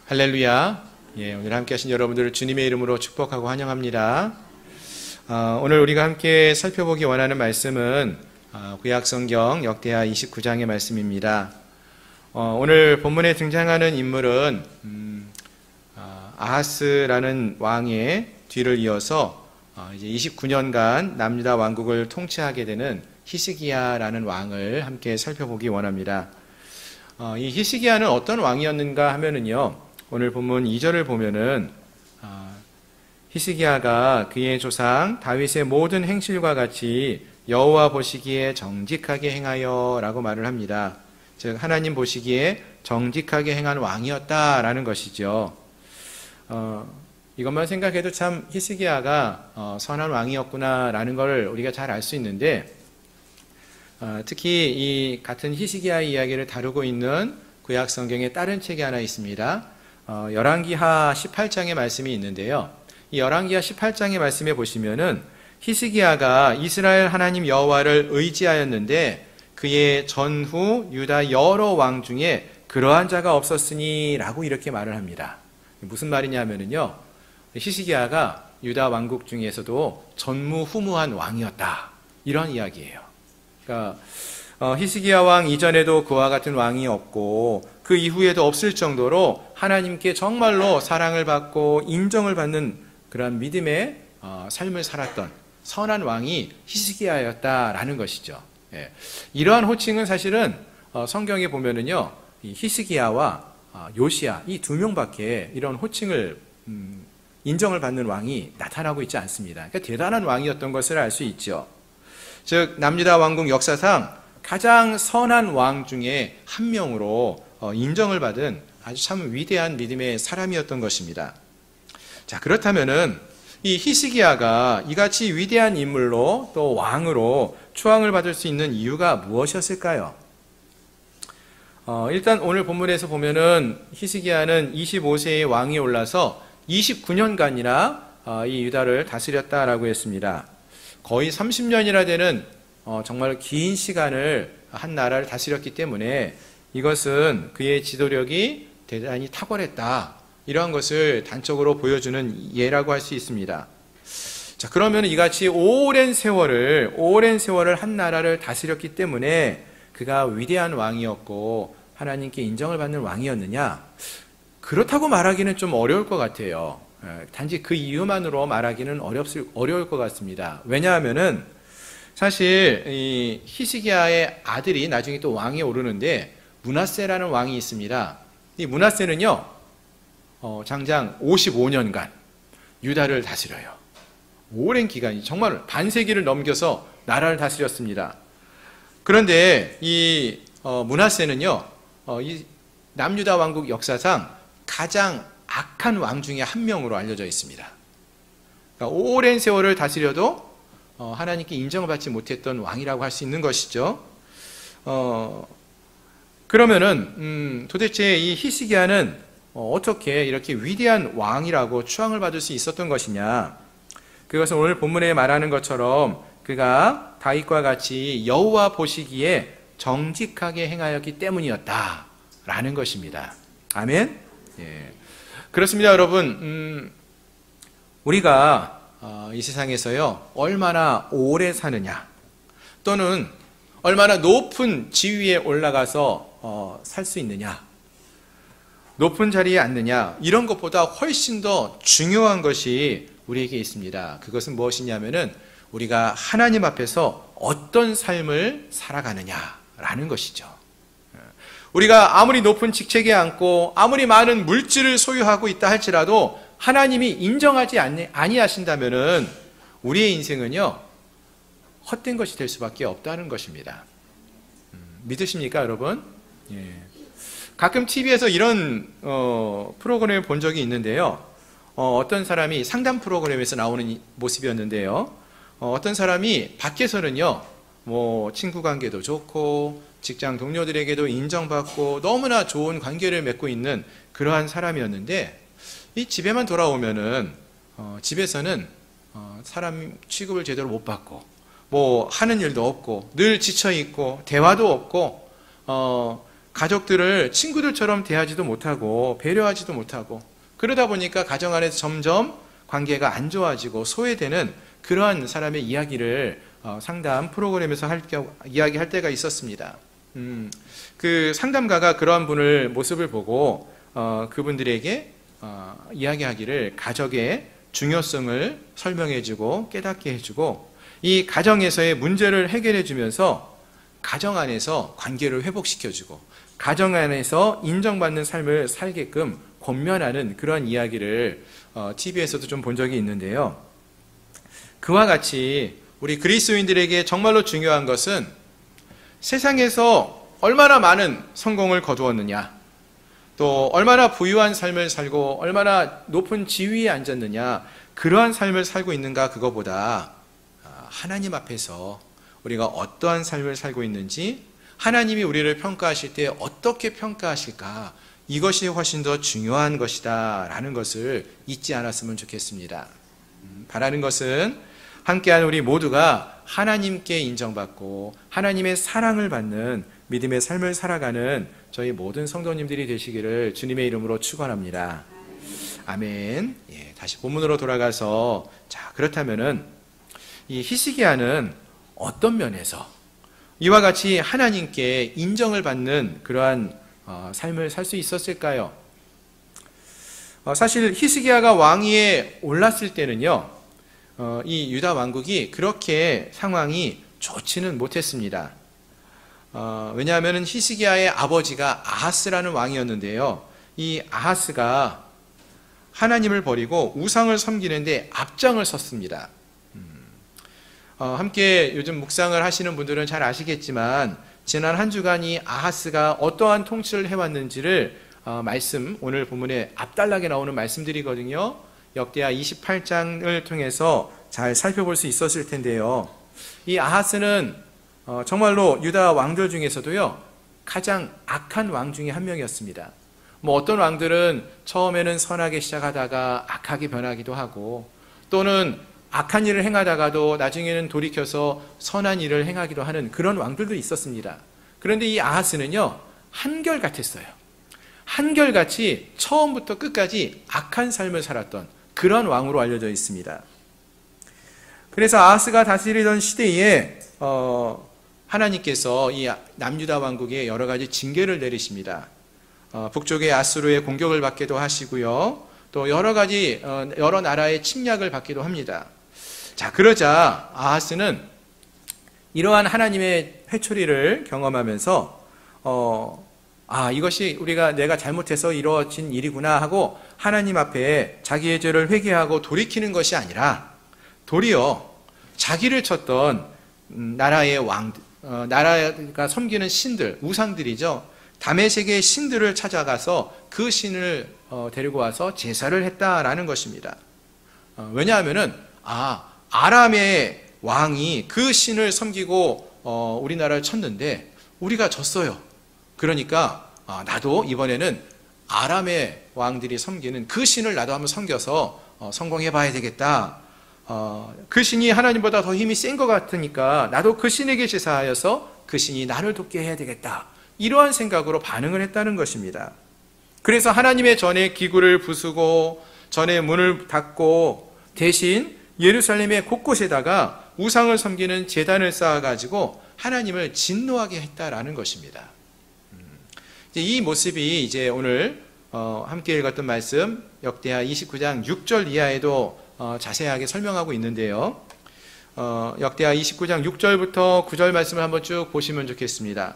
할렐루야. 오늘 함께 하신 여러분들을 주님의 이름으로 축복하고 환영합니다. 오늘 우리가 함께 살펴보기 원하는 말씀은 구약성경 역대하 29장의 말씀입니다. 오늘 본문에 등장하는 인물은 아하스라는 왕의 뒤를 이어서 이제 29년간 남유다 왕국을 통치하게 되는 히스기야라는 왕을 함께 살펴보기 원합니다. 이 히스기야는 어떤 왕이었는가 하면은요, 오늘 본문 2절을 보면은 히스기야가 그의 조상 다윗의 모든 행실과 같이 여호와 보시기에 정직하게 행하여 라고 말을 합니다. 즉 하나님 보시기에 정직하게 행한 왕이었다라는 것이죠. 이것만 생각해도 참 히스기야가 선한 왕이었구나라는 걸 우리가 잘 알 수 있는데, 특히 이 같은 히스기야의 이야기를 다루고 있는 구약 성경의 다른 책이 하나 있습니다. 열왕기하 18장의 말씀이 있는데요. 이 열왕기하 18장의 말씀에 보시면은 히스기야가 이스라엘 하나님 여호와를 의지하였는데 그의 전후 유다 여러 왕 중에 그러한 자가 없었으니 라고 이렇게 말을 합니다. 무슨 말이냐 하면은요, 히스기야가 유다 왕국 중에서도 전무후무한 왕이었다, 이런 이야기예요. 그러니까 히스기야 왕 이전에도 그와 같은 왕이 없고 그 이후에도 없을 정도로 하나님께 정말로 사랑을 받고 인정을 받는 그런 믿음의 삶을 살았던 선한 왕이 히스기야였다라는 것이죠. 이러한 호칭은 사실은 성경에 보면은요, 이 히스기야와 요시야 이 두 명밖에 이런 호칭을 인정을 받는 왕이 나타나고 있지 않습니다. 그러니까 대단한 왕이었던 것을 알 수 있죠. 즉 남유다 왕국 역사상 가장 선한 왕 중에 한 명으로 인정을 받은 아주 참 위대한 믿음의 사람이었던 것입니다. 자, 그렇다면은 이 히스기야가 이같이 위대한 인물로 또 왕으로 추앙을 받을 수 있는 이유가 무엇이었을까요? 일단 오늘 본문에서 보면은 히스기야는 25세의 왕이 올라서 29년간이나 이 유다를 다스렸다라고 했습니다. 거의 30년이나 되는 정말 긴 시간을 한 나라를 다스렸기 때문에 이것은 그의 지도력이 대단히 탁월했다, 이러한 것을 단적으로 보여주는 예라고 할 수 있습니다. 자, 그러면 이같이 오랜 세월을 한 나라를 다스렸기 때문에 그가 위대한 왕이었고 하나님께 인정을 받는 왕이었느냐? 그렇다고 말하기는 좀 어려울 것 같아요. 단지 그 이유만으로 말하기는 어려울 것 같습니다. 왜냐하면은 사실 이 히스기야의 아들이 나중에 또 왕에 오르는데 므낫세라는 왕이 있습니다. 이 므낫세는요, 장장 55년간 유다를 다스려요. 오랜 기간이 정말 반세기를 넘겨서 나라를 다스렸습니다. 그런데 이 므낫세는요, 이 남유다 왕국 역사상 가장 악한 왕 중에 한 명으로 알려져 있습니다. 그러니까 오랜 세월을 다스려도 하나님께 인정을 받지 못했던 왕이라고 할 수 있는 것이죠. 그러면은 도대체 이 히스기야는 어떻게 이렇게 위대한 왕이라고 추앙을 받을 수 있었던 것이냐? 그것은 오늘 본문에 말하는 것처럼 그가 다윗과 같이 여호와 보시기에 정직하게 행하였기 때문이었다라는 것입니다. 아멘. 예. 그렇습니다, 여러분. 우리가 이 세상에서요, 얼마나 오래 사느냐, 또는 얼마나 높은 지위에 올라가서 살 수 있느냐, 높은 자리에 앉느냐, 이런 것보다 훨씬 더 중요한 것이 우리에게 있습니다. 그것은 무엇이냐면은 우리가 하나님 앞에서 어떤 삶을 살아가느냐라는 것이죠. 우리가 아무리 높은 직책에 앉고 아무리 많은 물질을 소유하고 있다 할지라도 하나님이 인정하지 아니하신다면은 우리의 인생은요, 헛된 것이 될 수밖에 없다는 것입니다. 믿으십니까, 여러분? 예. 가끔 TV에서 이런 프로그램을 본 적이 있는데요. 어떤 사람이 상담 프로그램에서 나오는 모습이었는데요. 어떤 사람이 밖에서는요, 뭐 친구 관계도 좋고 직장 동료들에게도 인정받고 너무나 좋은 관계를 맺고 있는 그러한 사람이었는데, 이 집에만 돌아오면은 집에서는 사람 취급을 제대로 못 받고 뭐 하는 일도 없고 늘 지쳐 있고 대화도 없고 가족들을 친구들처럼 대하지도 못하고 배려하지도 못하고, 그러다 보니까 가정 안에서 점점 관계가 안 좋아지고 소외되는 그러한 사람의 이야기를 상담 프로그램에서 이야기할 때가 있었습니다. 그 상담가가 그러한 분을 모습을 보고 그분들에게 이야기하기를 가족의 중요성을 설명해주고 깨닫게 해주고, 이 가정에서의 문제를 해결해주면서 가정 안에서 관계를 회복시켜주고 가정 안에서 인정받는 삶을 살게끔 권면하는 그런 이야기를 TV에서도 좀 본 적이 있는데요. 그와 같이 우리 그리스도인들에게 정말로 중요한 것은 세상에서 얼마나 많은 성공을 거두었느냐, 또 얼마나 부유한 삶을 살고 얼마나 높은 지위에 앉았느냐, 그러한 삶을 살고 있는가, 그거보다 하나님 앞에서 우리가 어떠한 삶을 살고 있는지, 하나님이 우리를 평가하실 때 어떻게 평가하실까, 이것이 훨씬 더 중요한 것이다 라는 것을 잊지 않았으면 좋겠습니다. 바라는 것은 함께한 우리 모두가 하나님께 인정받고 하나님의 사랑을 받는 믿음의 삶을 살아가는 저희 모든 성도님들이 되시기를 주님의 이름으로 축원합니다. 아멘. 예, 다시 본문으로 돌아가서, 자, 그렇다면은 이 히스기야는 어떤 면에서 이와 같이 하나님께 인정을 받는 그러한 삶을 살 수 있었을까요? 사실 히스기야가 왕위에 올랐을 때는요, 이 유다 왕국이 그렇게 상황이 좋지는 못했습니다. 왜냐하면 히스기야의 아버지가 아하스라는 왕이었는데요, 이 아하스가 하나님을 버리고 우상을 섬기는데 앞장을 섰습니다. 함께 요즘 묵상을 하시는 분들은 잘 아시겠지만 지난 한 주간 이 아하스가 어떠한 통치를 해왔는지를 말씀, 오늘 본문에 앞달락에 나오는 말씀들이거든요. 역대하 28장을 통해서 잘 살펴볼 수 있었을 텐데요. 이 아하스는 정말로 유다 왕들 중에서도요, 가장 악한 왕 중에 한 명이었습니다. 어떤 왕들은 처음에는 선하게 시작하다가 악하게 변하기도 하고, 또는 악한 일을 행하다가도 나중에는 돌이켜서 선한 일을 행하기도 하는 그런 왕들도 있었습니다. 그런데 이 아하스는요, 한결같았어요. 한결같이 처음부터 끝까지 악한 삶을 살았던 그런 왕으로 알려져 있습니다. 그래서 아하스가 다스리던 시대에 하나님께서 이 남유다 왕국에 여러 가지 징계를 내리십니다. 북쪽의 아수르의 공격을 받기도 하시고요, 또 여러 가지 여러 나라의 침략을 받기도 합니다. 자, 그러자 아하스는 이러한 하나님의 회초리를 경험하면서 이것이 내가 잘못해서 이루어진 일이구나 하고 하나님 앞에 자기의 죄를 회개하고 돌이키는 것이 아니라 도리어 자기를 쳤던 나라의 나라가 섬기는 신들, 우상들이죠. 다메섹의 신들을 찾아가서 그 신을 데리고 와서 제사를 했다라는 것입니다. 왜냐하면은 아람의 왕이 그 신을 섬기고 우리나라를 쳤는데 우리가 졌어요. 그러니까 나도 이번에는 아람의 왕들이 섬기는 그 신을 나도 한번 섬겨서 성공해 봐야 되겠다. 그 신이 하나님보다 더 힘이 센 것 같으니까 나도 그 신에게 제사하여서 그 신이 나를 돕게 해야 되겠다. 이러한 생각으로 반응을 했다는 것입니다. 그래서 하나님의 전의 기구를 부수고 전의 문을 닫고 대신 예루살렘의 곳곳에다가 우상을 섬기는 제단을 쌓아가지고 하나님을 진노하게 했다라는 것입니다. 이 모습이 이제 오늘 함께 읽었던 말씀 역대하 29장 6절 이하에도 자세하게 설명하고 있는데요. 역대하 29장 6절부터 9절 말씀을 한번 쭉 보시면 좋겠습니다.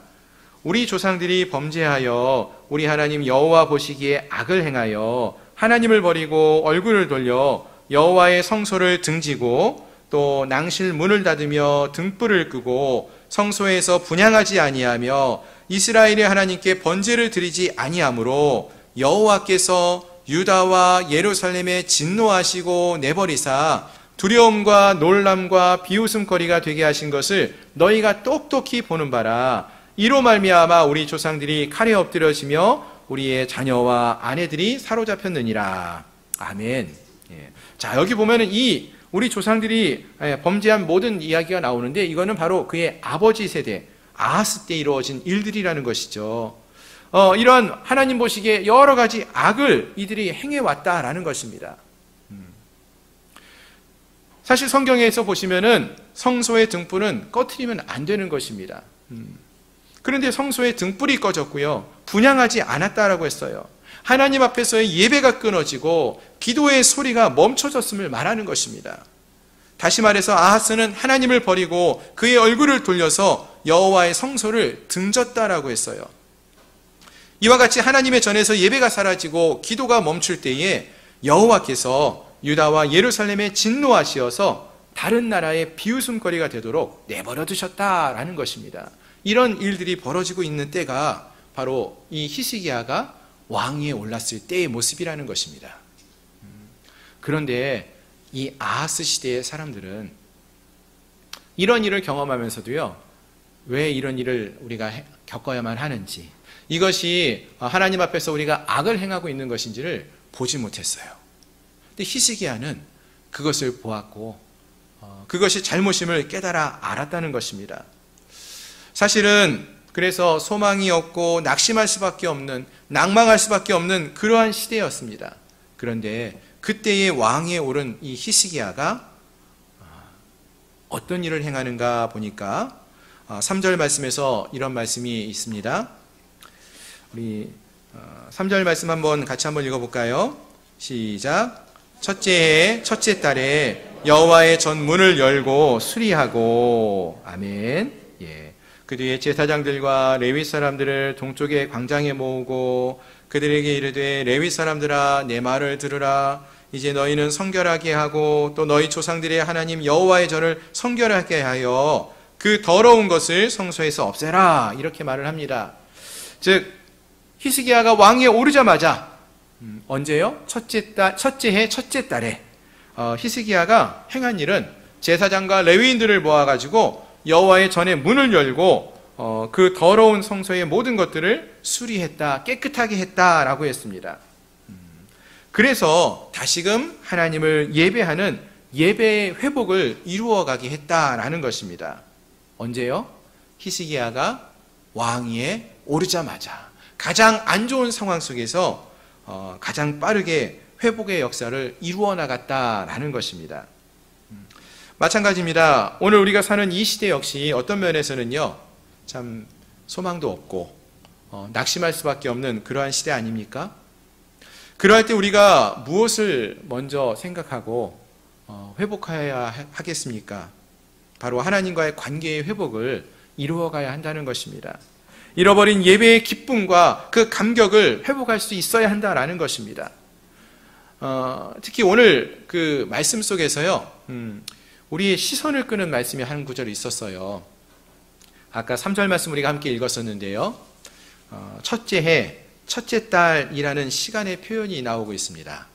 우리 조상들이 범죄하여 우리 하나님 여호와 보시기에 악을 행하여 하나님을 버리고 얼굴을 돌려 여호와의 성소를 등지고 또 낭실 문을 닫으며 등불을 끄고 성소에서 분향하지 아니하며 이스라엘의 하나님께 번제를 드리지 아니하므로 여호와께서 유다와 예루살렘에 진노하시고 내버리사 두려움과 놀람과 비웃음거리가 되게 하신 것을 너희가 똑똑히 보는 바라. 이로 말미암아 우리 조상들이 칼에 엎드려지며 우리의 자녀와 아내들이 사로잡혔느니라. 아멘. 자, 여기 보면은 이 우리 조상들이 범죄한 모든 이야기가 나오는데 이거는 바로 그의 아버지 세대 아하스 때 이루어진 일들이라는 것이죠. 이런 하나님 보시기에 여러 가지 악을 이들이 행해왔다라는 것입니다. 사실 성경에서 보시면은 성소의 등불은 꺼트리면 안 되는 것입니다. 그런데 성소의 등불이 꺼졌고요, 분향하지 않았다라고 했어요. 하나님 앞에서의 예배가 끊어지고 기도의 소리가 멈춰졌음을 말하는 것입니다. 다시 말해서 아하스는 하나님을 버리고 그의 얼굴을 돌려서 여호와의 성소를 등졌다라고 했어요. 이와 같이 하나님의 전에서 예배가 사라지고 기도가 멈출 때에 여호와께서 유다와 예루살렘에 진노하시어서 다른 나라의 비웃음거리가 되도록 내버려 두셨다라는 것입니다. 이런 일들이 벌어지고 있는 때가 바로 이 히스기야가 왕위에 올랐을 때의 모습이라는 것입니다. 그런데 이 아하스 시대의 사람들은 이런 일을 경험하면서도요, 왜 이런 일을 우리가 겪어야만 하는지, 이것이 하나님 앞에서 우리가 악을 행하고 있는 것인지를 보지 못했어요. 근데 히스기야는 그것을 보았고 그것이 잘못임을 깨달아 알았다는 것입니다. 사실은 그래서 소망이 없고 낙심할 수밖에 없는, 낭망할 수밖에 없는 그러한 시대였습니다. 그런데 그때의 왕위에 오른 이 히스기야가 어떤 일을 행하는가 보니까 3절 말씀에서 이런 말씀이 있습니다. 우리 3절 말씀 같이 한번 읽어볼까요? 시작. 첫째 해 첫째 달에 여호와의 전문을 열고 수리하고. 아멘. 예. 그 뒤에 제사장들과 레위 사람들을 동쪽의 광장에 모으고 그들에게 이르되, 레위 사람들아 내 말을 들으라. 이제 너희는 성결하게 하고 또 너희 조상들의 하나님 여호와의 전을 성결하게 하여 그 더러운 것을 성소에서 없애라. 이렇게 말을 합니다. 즉 히스기야가 왕위에 오르자마자 언제요? 첫째 해 첫째 달에 히스기야가 행한 일은 제사장과 레위인들을 모아가지고 여호와의 전의 문을 열고 그 더러운 성소의 모든 것들을 수리했다, 깨끗하게 했다라고 했습니다. 그래서 다시금 하나님을 예배하는 예배의 회복을 이루어가게 했다라는 것입니다. 언제요? 히스기야가 왕위에 오르자마자 가장 안 좋은 상황 속에서 가장 빠르게 회복의 역사를 이루어 나갔다라는 것입니다. 마찬가지입니다. 오늘 우리가 사는 이 시대 역시 어떤 면에서는요, 참 소망도 없고 낙심할 수밖에 없는 그러한 시대 아닙니까? 그러할 때 우리가 무엇을 먼저 생각하고 회복해야 하겠습니까? 바로 하나님과의 관계의 회복을 이루어가야 한다는 것입니다. 잃어버린 예배의 기쁨과 그 감격을 회복할 수 있어야 한다라는 것입니다. 특히 오늘 그 말씀 속에서요, 우리의 시선을 끄는 말씀이 한 구절이 있었어요. 아까 3절 말씀 우리가 함께 읽었었는데요, 첫째 해 첫째 달이라는 시간의 표현이 나오고 있습니다.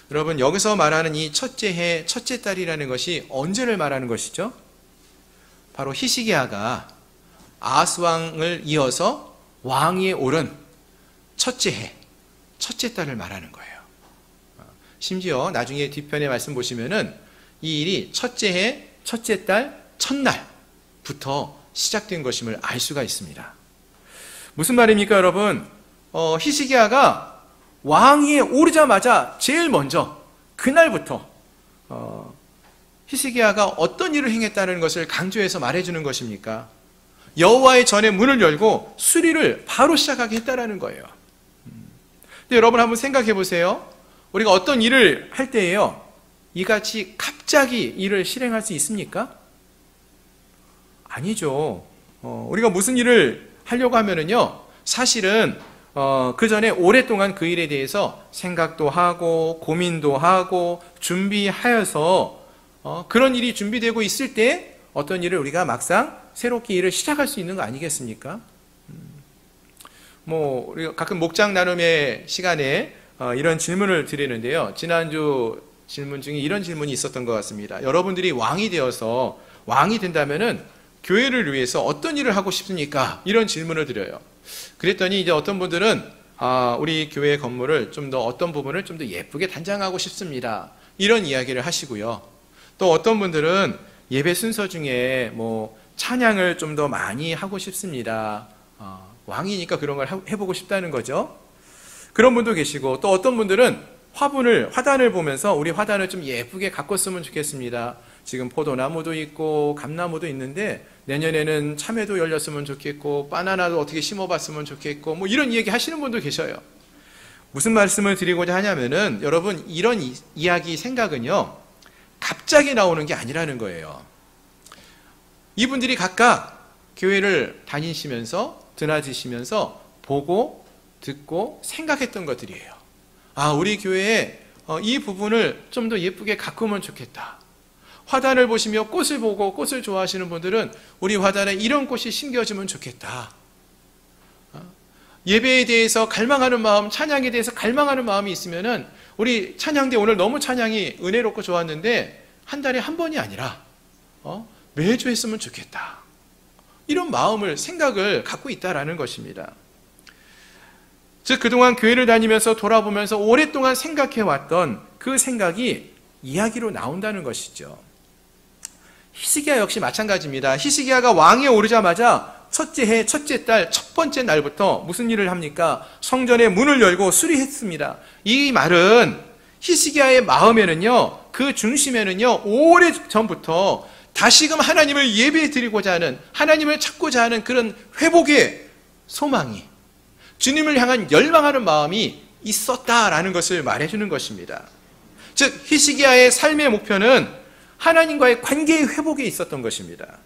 여러분, 여기서 말하는 이 첫째 해 첫째 달이라는 것이 언제를 말하는 것이죠? 바로 히스기야가 아하스 왕을 이어서 왕위에 오른 첫째 해 첫째 달을 말하는 거예요. 심지어 나중에 뒤편의 말씀 보시면은 이 일이 첫째 해 첫째 달 첫날부터 시작된 것임을 알 수가 있습니다. 무슨 말입니까, 여러분? 히스기야가 왕위에 오르자마자 제일 먼저 그날부터 히스기야가 어떤 일을 행했다는 것을 강조해서 말해주는 것입니까? 여호와의 전의 문을 열고 수리를 바로 시작하게 했다라는 거예요. 근데 여러분 한번 생각해 보세요. 우리가 어떤 일을 할 때에요, 이같이 갑자기 일을 실행할 수 있습니까? 아니죠. 우리가 무슨 일을 하려고 하면은요, 사실은 그 전에 오랫동안 그 일에 대해서 생각도 하고 고민도 하고 준비하여서 그런 일이 준비되고 있을 때 어떤 일을 우리가 막상 새롭게 일을 시작할 수 있는 거 아니겠습니까? 우리가 가끔 목장 나눔의 시간에 이런 질문을 드리는데요, 지난주 질문 중에 이런 질문이 있었던 것 같습니다. 여러분들이 왕이 되어서 왕이 된다면은 교회를 위해서 어떤 일을 하고 싶습니까? 이런 질문을 드려요. 그랬더니 이제 어떤 분들은 우리 교회 건물을 좀 더 어떤 부분을 좀 더 예쁘게 단장하고 싶습니다, 이런 이야기를 하시고요. 또 어떤 분들은 예배 순서 중에 찬양을 좀 더 많이 하고 싶습니다, 왕이니까 그런 걸 해보고 싶다는 거죠. 그런 분도 계시고, 또 어떤 분들은 화단을 보면서 우리 화단을 좀 예쁘게 가꿨으면 좋겠습니다. 지금 포도나무도 있고 감나무도 있는데 내년에는 참외도 열렸으면 좋겠고 바나나도 어떻게 심어봤으면 좋겠고 뭐 이런 이야기 하시는 분도 계셔요. 무슨 말씀을 드리고자 하냐면은 여러분, 이런 이야기 생각은요 갑자기 나오는 게 아니라는 거예요. 이분들이 각각 교회를 다니시면서 드나드시면서 보고 듣고 생각했던 것들이에요. 아, 우리 교회에 이 부분을 좀 더 예쁘게 가꾸면 좋겠다. 화단을 보시며 꽃을 보고 꽃을 좋아하시는 분들은 우리 화단에 이런 꽃이 심겨지면 좋겠다. 예배에 대해서 갈망하는 마음, 찬양에 대해서 갈망하는 마음이 있으면은 우리 찬양대 오늘 너무 찬양이 은혜롭고 좋았는데 한 달에 한 번이 아니라 매주 했으면 좋겠다. 이런 마음을, 생각을 갖고 있다라는 것입니다. 즉 그동안 교회를 다니면서 돌아보면서 오랫동안 생각해왔던 그 생각이 이야기로 나온다는 것이죠. 히스기야 역시 마찬가지입니다. 히스기야가 왕위에 오르자마자 첫째 해, 첫째 달, 첫 번째 날부터 무슨 일을 합니까? 성전의 문을 열고 수리했습니다. 이 말은 히스기야의 마음에는요, 그 중심에는요, 오래전부터 다시금 하나님을 예배드리고자 하는, 하나님을 찾고자 하는 그런 회복의 소망이, 주님을 향한 열망하는 마음이 있었다라는 것을 말해주는 것입니다. 즉 히스기야의 삶의 목표는 하나님과의 관계의 회복에 있었던 것입니다.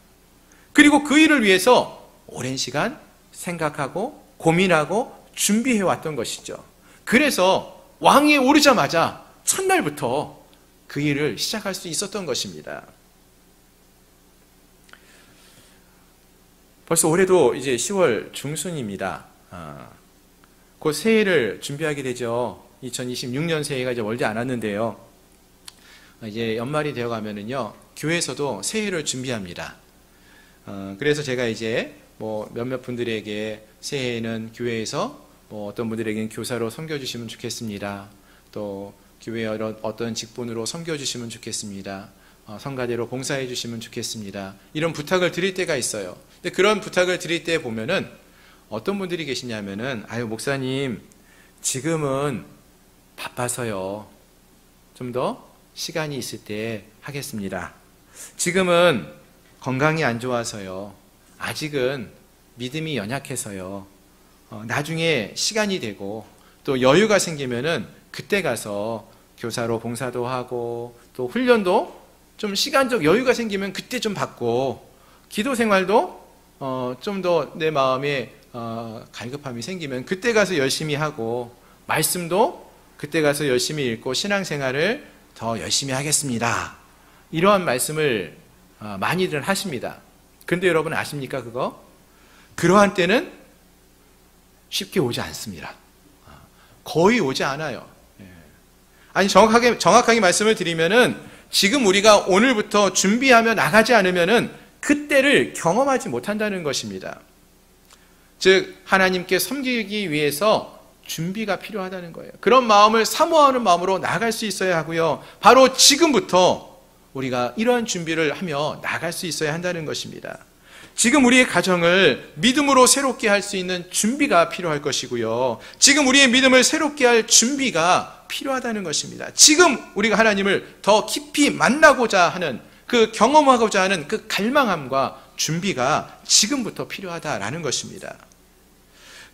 그리고 그 일을 위해서 오랜 시간 생각하고 고민하고 준비해왔던 것이죠. 그래서 왕위에 오르자마자 첫날부터 그 일을 시작할 수 있었던 것입니다. 벌써 올해도 이제 10월 중순입니다. 곧 새해를 준비하게 되죠. 2026년 새해가 이제 멀지 않았는데요. 이제 연말이 되어 가면은요, 교회에서도 새해를 준비합니다. 그래서 제가 이제 뭐 몇몇 분들에게 새해에는 교회에서 뭐 어떤 분들에게는 교사로 섬겨주시면 좋겠습니다. 또 교회 어떤 직분으로 섬겨주시면 좋겠습니다. 성가대로 봉사해 주시면 좋겠습니다. 이런 부탁을 드릴 때가 있어요. 근데 그런 부탁을 드릴 때 보면은 어떤 분들이 계시냐면은, 아유 목사님 지금은 바빠서요. 좀 더 시간이 있을 때 하겠습니다. 지금은 건강이 안 좋아서요. 아직은 믿음이 연약해서요. 나중에 시간이 되고 또 여유가 생기면은 그때 가서 교사로 봉사도 하고 또 훈련도 좀 시간적 여유가 생기면 그때 좀 받고, 기도 생활도 좀 더 내 마음에 갈급함이 생기면 그때 가서 열심히 하고, 말씀도 그때 가서 열심히 읽고 신앙생활을 더 열심히 하겠습니다. 이러한 말씀을 많이들 하십니다. 근데 여러분 아십니까 그거? 그러한 때는 쉽게 오지 않습니다. 거의 오지 않아요. 아니 정확하게 말씀을 드리면은 지금 우리가 오늘부터 준비하며 나가지 않으면은 그때를 경험하지 못한다는 것입니다. 즉 하나님께 섬기기 위해서 준비가 필요하다는 거예요. 그런 마음을 사모하는 마음으로 나아갈 수 있어야 하고요. 바로 지금부터 우리가 이러한 준비를 하며 나아갈 수 있어야 한다는 것입니다. 지금 우리의 가정을 믿음으로 새롭게 할 수 있는 준비가 필요할 것이고요. 지금 우리의 믿음을 새롭게 할 준비가 필요하다는 것입니다. 지금 우리가 하나님을 더 깊이 만나고자 하는, 그 경험하고자 하는 그 갈망함과 준비가 지금부터 필요하다라는 것입니다.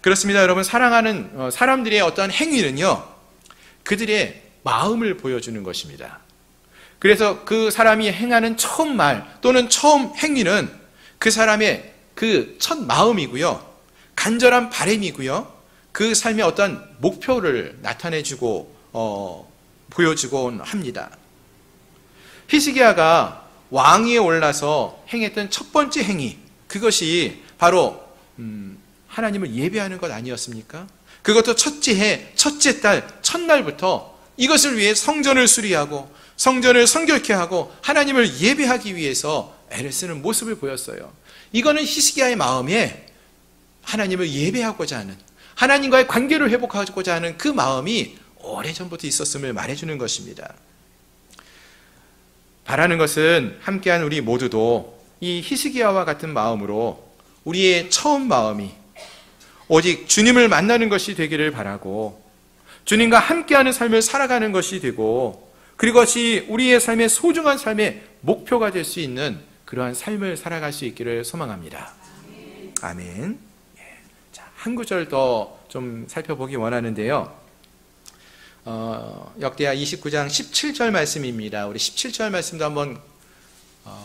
그렇습니다. 여러분, 사랑하는 사람들의 어떤 행위는요, 그들의 마음을 보여주는 것입니다. 그래서 그 사람이 행하는 처음 말 또는 처음 행위는 그 사람의 그 첫 마음이고요, 간절한 바람이고요, 그 삶의 어떤 목표를 나타내주고 보여주곤 합니다. 히스기야가 왕위에 올라서 행했던 첫 번째 행위, 그것이 바로 하나님을 예배하는 것 아니었습니까? 그것도 첫째 해, 첫째 달, 첫날부터 이것을 위해 성전을 수리하고 성전을 성결케 하고 하나님을 예배하기 위해서 애를 쓰는 모습을 보였어요. 이거는 히스기야의 마음에 하나님을 예배하고자 하는, 하나님과의 관계를 회복하고자 하는 그 마음이 오래전부터 있었음을 말해주는 것입니다. 바라는 것은 함께한 우리 모두도 이 히스기야와 같은 마음으로 우리의 처음 마음이 오직 주님을 만나는 것이 되기를 바라고 주님과 함께하는 삶을 살아가는 것이 되고 그것이 우리의 삶의 소중한 삶의 목표가 될 수 있는 그러한 삶을 살아갈 수 있기를 소망합니다. 아멘. 자, 한 구절 더 좀 살펴보기 원하는데요. 역대하 29장 17절 말씀입니다. 우리 17절 말씀도 한번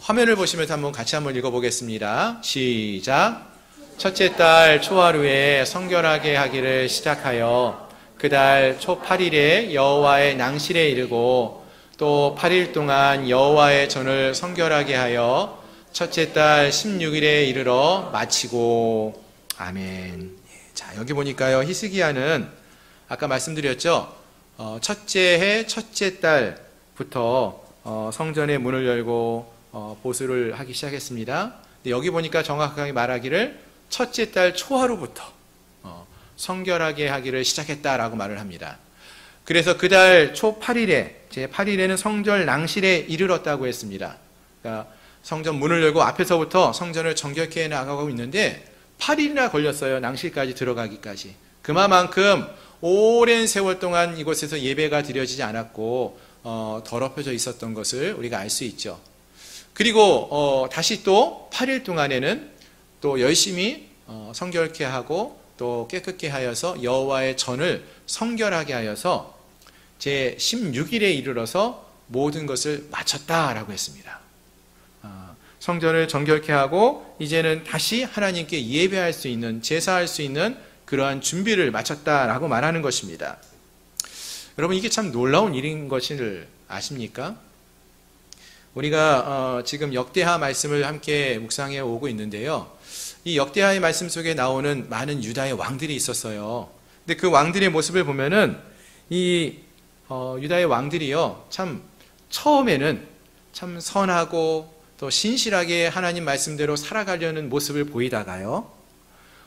화면을 보시면서 한번 같이 한번 읽어보겠습니다. 시작. 첫째 달 초하루에 성결하게 하기를 시작하여 그 달 초 8일에 여호와의 낭실에 이르고 또 8일 동안 여호와의 전을 성결하게 하여 첫째 달 16일에 이르러 마치고. 아멘. 자, 여기 보니까요, 히스기야는 아까 말씀드렸죠. 첫째 해 첫째 달부터 성전의 문을 열고 보수를 하기 시작했습니다. 근데 여기 보니까 정확하게 말하기를 첫째 달 초하루부터 성결하게 하기를 시작했다라고 말을 합니다. 그래서 그 달 초 8일에 제 8일에는 성전 낭실에 이르렀다고 했습니다. 그러니까 성전 문을 열고 앞에서부터 성전을 정결케 나가고 있는데 8일이나 걸렸어요. 낭실까지 들어가기까지. 그만큼 오랜 세월 동안 이곳에서 예배가 드려지지 않았고 더럽혀져 있었던 것을 우리가 알 수 있죠. 그리고 다시 또 8일 동안에는 또 열심히 성결케 하고 또 깨끗게 하여서 여호와의 전을 성결하게 하여서 제 16일에 이르러서 모든 것을 마쳤다라고 했습니다. 성전을 정결케 하고 이제는 다시 하나님께 예배할 수 있는, 제사할 수 있는 그러한 준비를 마쳤다라고 말하는 것입니다. 여러분, 이게 참 놀라운 일인 것을 아십니까? 우리가 지금 역대하 말씀을 함께 묵상해 오고 있는데요. 이 역대하의 말씀 속에 나오는 많은 유다의 왕들이 있었어요. 근데 그 왕들의 모습을 보면은 이 유다의 왕들이요, 참 처음에는 참 선하고 또 신실하게 하나님 말씀대로 살아가려는 모습을 보이다가요,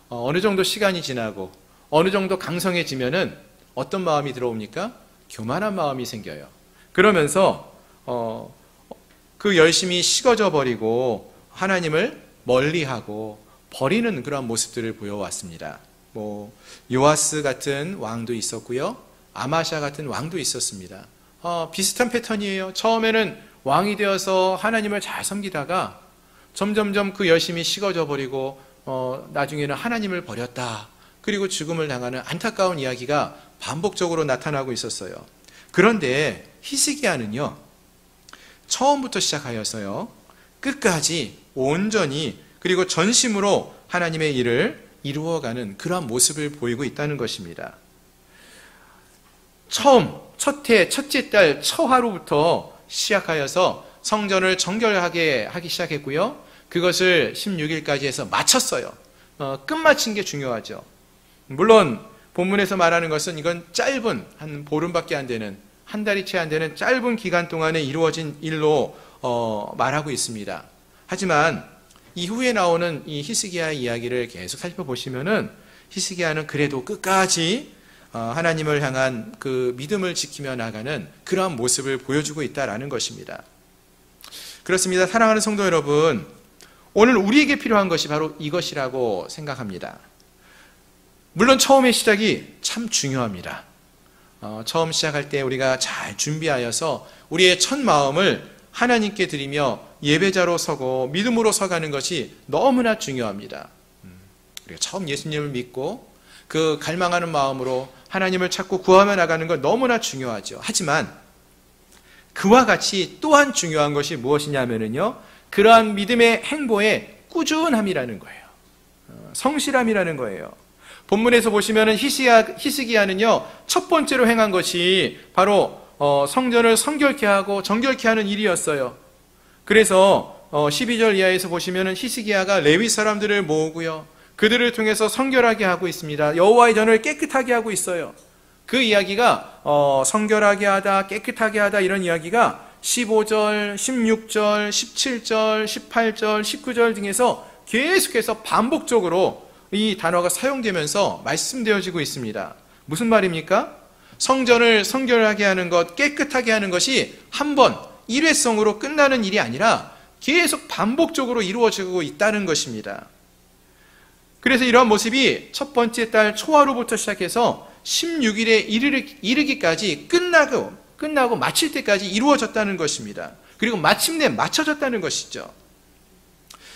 어느 정도 시간이 지나고 어느 정도 강성해지면은 어떤 마음이 들어옵니까? 교만한 마음이 생겨요. 그러면서 그 열심히 식어져 버리고 하나님을 멀리하고 버리는 그런 모습들을 보여왔습니다. 요아스 같은 왕도 있었고요, 아마샤 같은 왕도 있었습니다. 비슷한 패턴이에요. 처음에는 왕이 되어서 하나님을 잘 섬기다가 점점점 그 열심히 식어져 버리고 나중에는 하나님을 버렸다. 그리고 죽음을 당하는 안타까운 이야기가 반복적으로 나타나고 있었어요. 그런데 히스기야는요, 처음부터 시작하여서요, 끝까지 온전히 그리고 전심으로 하나님의 일을 이루어가는 그러한 모습을 보이고 있다는 것입니다. 첫째 달 초하루부터 시작하여서 성전을 정결하게 하기 시작했고요. 그것을 16일까지 해서 마쳤어요. 끝마친 게 중요하죠. 물론 본문에서 말하는 것은 이건 짧은 한 보름밖에 안 되는, 한 달이 채 안 되는 짧은 기간 동안에 이루어진 일로 말하고 있습니다. 하지만 이후에 나오는 이 히스기야의 이야기를 계속 살펴보시면은 히스기야는 그래도 끝까지 하나님을 향한 그 믿음을 지키며 나가는 그러한 모습을 보여주고 있다라는 것입니다. 그렇습니다. 사랑하는 성도 여러분, 오늘 우리에게 필요한 것이 바로 이것이라고 생각합니다. 물론 처음의 시작이 참 중요합니다. 처음 시작할 때 우리가 잘 준비하여서 우리의 첫 마음을 하나님께 드리며 예배자로 서고 믿음으로 서가는 것이 너무나 중요합니다. 우리가 처음 예수님을 믿고 그 갈망하는 마음으로 하나님을 찾고 구하며 나가는 건 너무나 중요하죠. 하지만 그와 같이 또한 중요한 것이 무엇이냐면요, 그러한 믿음의 행보의 꾸준함이라는 거예요. 성실함이라는 거예요. 본문에서 보시면은 히스기야는요, 첫 번째로 행한 것이 바로 성전을 성결케 하고 정결케 하는 일이었어요. 그래서 12절 이하에서 보시면은 히스기야가 레위 사람들을 모으고요, 그들을 통해서 성결하게 하고 있습니다. 여호와의 전을 깨끗하게 하고 있어요. 그 이야기가 성결하게 하다, 깨끗하게 하다, 이런 이야기가 15절, 16절, 17절, 18절, 19절 등에서 계속해서 반복적으로 이 단어가 사용되면서 말씀되어지고 있습니다. 무슨 말입니까? 성전을 성결하게 하는 것, 깨끗하게 하는 것이 한 번 일회성으로 끝나는 일이 아니라 계속 반복적으로 이루어지고 있다는 것입니다. 그래서 이러한 모습이 첫 번째 달 초하루부터 시작해서 16일에 이르기까지 끝나고 마칠 때까지 이루어졌다는 것입니다. 그리고 마침내 마쳐졌다는 것이죠.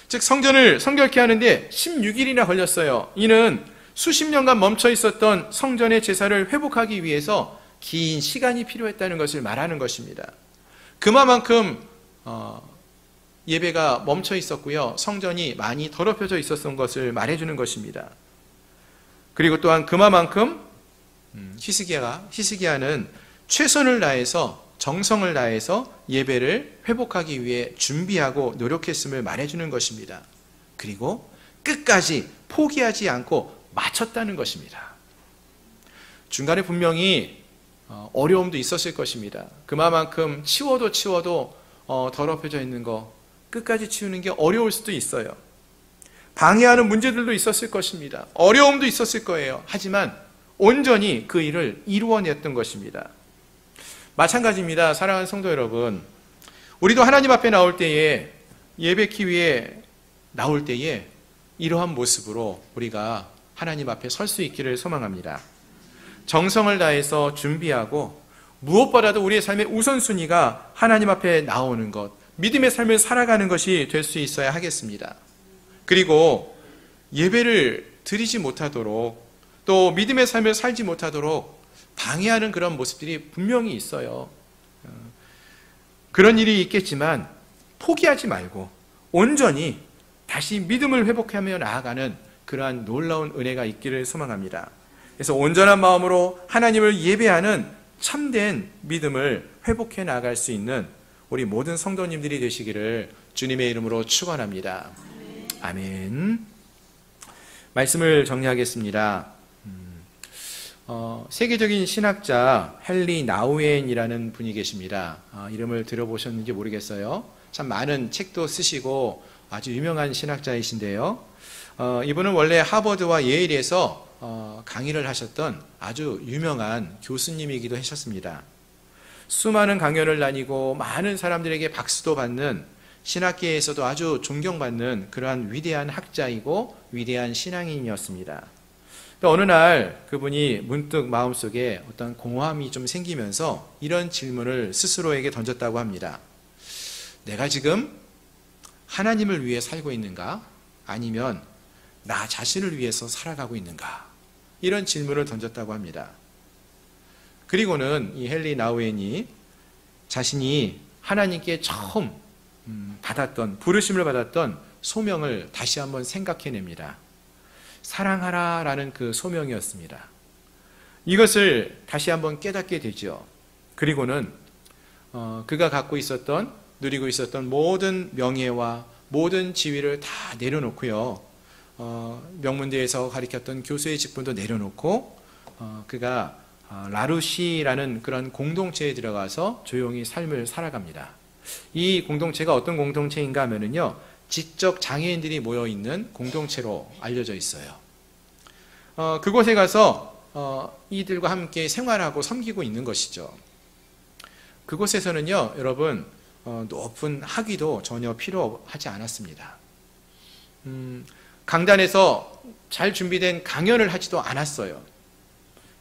즉 성전을 성결케 하는데 16일이나 걸렸어요. 이는 수십 년간 멈춰 있었던 성전의 제사를 회복하기 위해서 긴 시간이 필요했다는 것을 말하는 것입니다. 그만큼 예배가 멈춰 있었고요. 성전이 많이 더럽혀져 있었던 것을 말해주는 것입니다. 그리고 또한 그만큼 히스기야는 최선을 다해서 정성을 다해서 예배를 회복하기 위해 준비하고 노력했음을 말해주는 것입니다. 그리고 끝까지 포기하지 않고 마쳤다는 것입니다. 중간에 분명히 어려움도 있었을 것입니다. 그만큼 치워도 더럽혀져 있는 거 끝까지 치우는 게 어려울 수도 있어요. 방해하는 문제들도 있었을 것입니다. 어려움도 있었을 거예요. 하지만 온전히 그 일을 이루어냈던 것입니다. 마찬가지입니다. 사랑하는 성도 여러분, 우리도 하나님 앞에 나올 때에, 예배기 위해 나올 때에 이러한 모습으로 우리가 하나님 앞에 설 수 있기를 소망합니다. 정성을 다해서 준비하고 무엇보다도 우리의 삶의 우선순위가 하나님 앞에 나오는 것, 믿음의 삶을 살아가는 것이 될 수 있어야 하겠습니다. 그리고 예배를 드리지 못하도록, 또 믿음의 삶을 살지 못하도록 방해하는 그런 모습들이 분명히 있어요. 그런 일이 있겠지만 포기하지 말고 온전히 다시 믿음을 회복하며 나아가는 그러한 놀라운 은혜가 있기를 소망합니다. 그래서 온전한 마음으로 하나님을 예배하는 참된 믿음을 회복해 나아갈 수 있는 우리 모든 성도님들이 되시기를 주님의 이름으로 축원합니다. 아멘. 말씀을 정리하겠습니다. 세계적인 신학자 헨리 나우엔이라는 분이 계십니다. 이름을 들어보셨는지 모르겠어요. 참 많은 책도 쓰시고 아주 유명한 신학자이신데요. 이분은 원래 하버드와 예일에서 강의를 하셨던 아주 유명한 교수님이기도 하셨습니다. 수많은 강연을 다니고 많은 사람들에게 박수도 받는, 신학계에서도 아주 존경받는 그러한 위대한 학자이고 위대한 신앙인이었습니다. 어느 날 그분이 문득 마음속에 어떤 공허함이 좀 생기면서 이런 질문을 스스로에게 던졌다고 합니다. 내가 지금 하나님을 위해 살고 있는가? 아니면 나 자신을 위해서 살아가고 있는가? 이런 질문을 던졌다고 합니다. 그리고는 이 헨리 나우엔이 자신이 하나님께 처음 부르심을 받았던 소명을 다시 한번 생각해냅니다. 사랑하라 라는 그 소명이었습니다. 이것을 다시 한번 깨닫게 되죠. 그리고는 그가 누리고 있었던 모든 명예와 모든 지위를 다 내려놓고요. 명문대에서 가르쳤던 교수의 직분도 내려놓고 그가 라루시라는 그런 공동체에 들어가서 조용히 삶을 살아갑니다. 이 공동체가 어떤 공동체인가 하면은요, 지적 장애인들이 모여있는 공동체로 알려져 있어요. 그곳에 가서 이들과 함께 생활하고 섬기고 있는 것이죠. 그곳에서는요, 여러분, 높은 학위도 전혀 필요하지 않았습니다. 강단에서 잘 준비된 강연을 하지도 않았어요.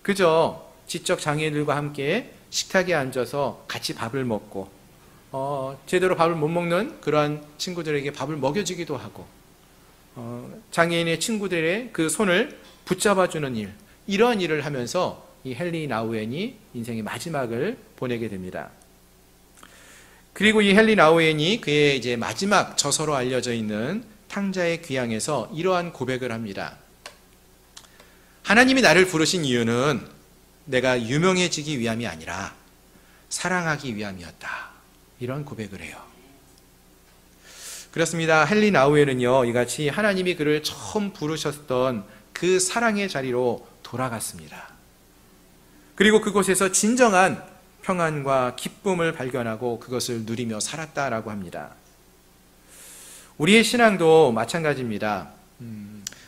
그저 지적 장애인들과 함께 식탁에 앉아서 같이 밥을 먹고 제대로 밥을 못 먹는 그러한 친구들에게 밥을 먹여주기도 하고 장애인의 친구들의 그 손을 붙잡아주는 일, 이러한 일을 하면서 이 헨리 나우엔이 인생의 마지막을 보내게 됩니다. 그리고 이 헨리 나우엔이 그의 이제 마지막 저서로 알려져 있는 탕자의 귀향에서 이러한 고백을 합니다. 하나님이 나를 부르신 이유는 내가 유명해지기 위함이 아니라 사랑하기 위함이었다. 이런 고백을 해요. 그렇습니다. 헨리 나우엔은요, 이같이 하나님이 그를 처음 부르셨던 그 사랑의 자리로 돌아갔습니다. 그리고 그곳에서 진정한 평안과 기쁨을 발견하고 그것을 누리며 살았다라고 합니다. 우리의 신앙도 마찬가지입니다.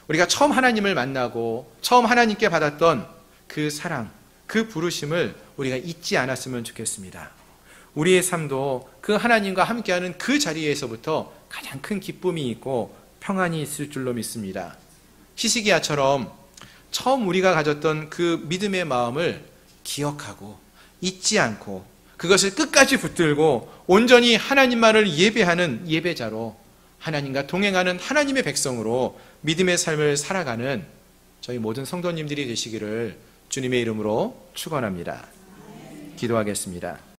우리가 처음 하나님을 만나고 처음 하나님께 받았던 그 사랑, 그 부르심을 우리가 잊지 않았으면 좋겠습니다. 우리의 삶도 그 하나님과 함께하는 그 자리에서부터 가장 큰 기쁨이 있고 평안이 있을 줄로 믿습니다. 히스기야처럼 처음 우리가 가졌던 그 믿음의 마음을 기억하고 잊지 않고 그것을 끝까지 붙들고 온전히 하나님만을 예배하는 예배자로 하나님과 동행하는 하나님의 백성으로 믿음의 삶을 살아가는 저희 모든 성도님들이 되시기를 주님의 이름으로 축원합니다. 기도하겠습니다.